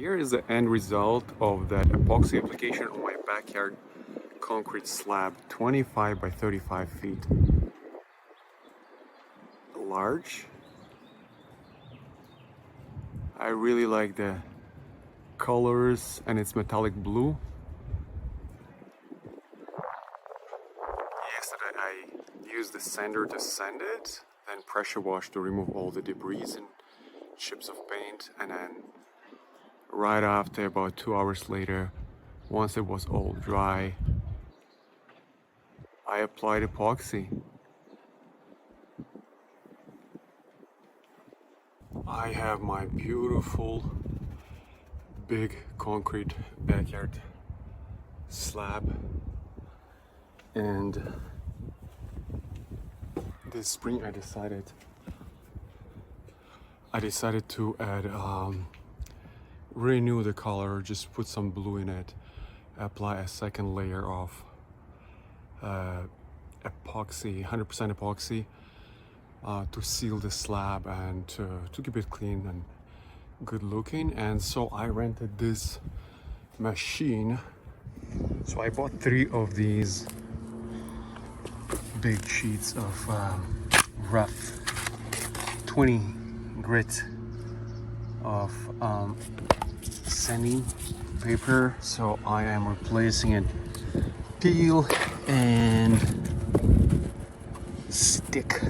Here is the end result of that epoxy application on my backyard concrete slab, 25 by 35 feet. Large. I really like the colors and it's metallic blue. Yesterday I used the sander to sand it, then pressure wash to remove all the debris and chips of paint, and then right after, about 2 hours later, once it was all dry, I applied epoxy. I have my beautiful big concrete backyard slab, and this spring I decided to add renew the color, just put some blue in it, apply a second layer of epoxy, 100% epoxy, to seal the slab and to keep it clean and good looking. And so I rented this machine. So I bought 3 of these big sheets of rough 20 grit of sanding paper. So I am replacing it, peel and stick.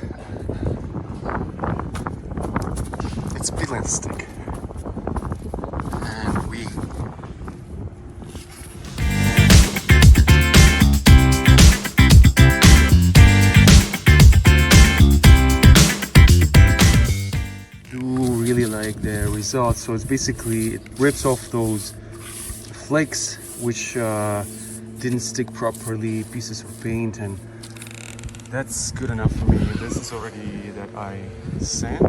It's peel and stick, and we really like the results. So it's basically, it rips off those flakes which didn't stick properly, pieces of paint, and that's good enough for me. This is already that I sand,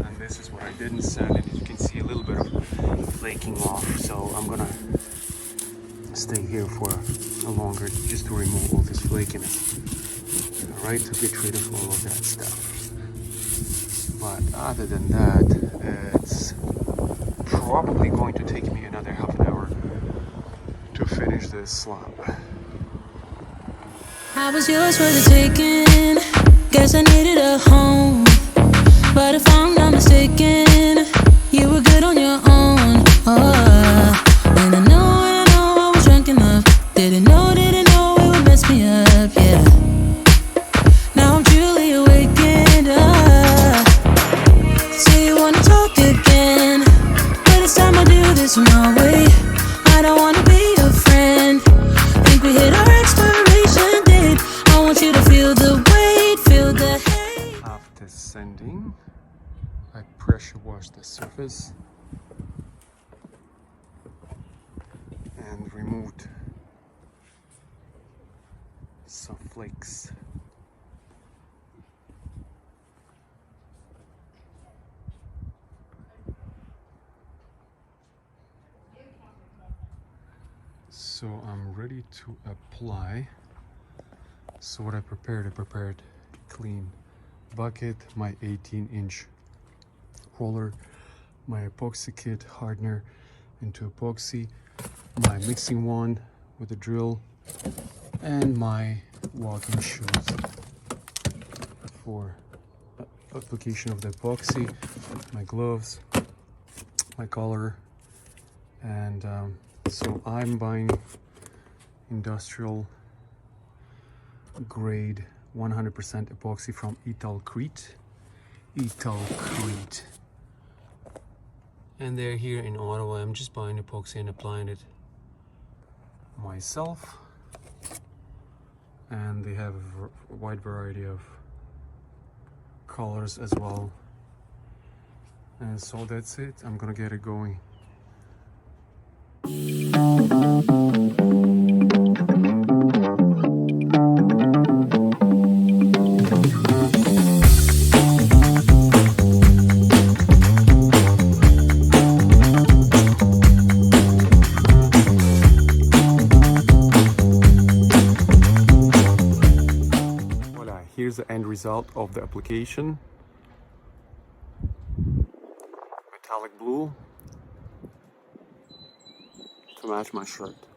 and this is what I didn't sand, and you can see a little bit of flaking off. So I'm gonna stay here for longer just to remove all this flakiness, right, to get rid of all of that stuff. But other than that, it's probably going to take me another half an hour to finish this slab. I was yours for the taking. Guess I needed a home, but if I'm not mistaken, you were good on your own. And I know I was drunk enough. Didn't know it would mess me up, yeah. Now I'm truly awakened up. Say you wanna talk again, but it's time I do this my way. I don't wanna be your friend. Think we hit our expiration date. I want you to feel the weight, feel the hate. After sanding, I pressure washed the surface and removed some flakes. So I'm ready to apply. So what I prepared clean bucket, my 18-inch roller, my epoxy kit hardener into epoxy, my mixing wand with a drill, and my walking shoes for application of the epoxy, my gloves, my collar, and so I'm buying industrial grade 100% epoxy from Ital-Crete. Ital-Crete. And they're here in Ottawa. I'm just buying epoxy and applying it myself. And they have a wide variety of colors as well. And so that's it. I'm gonna get it going. Here's the end result of the application. Metallic blue, to match my shirt.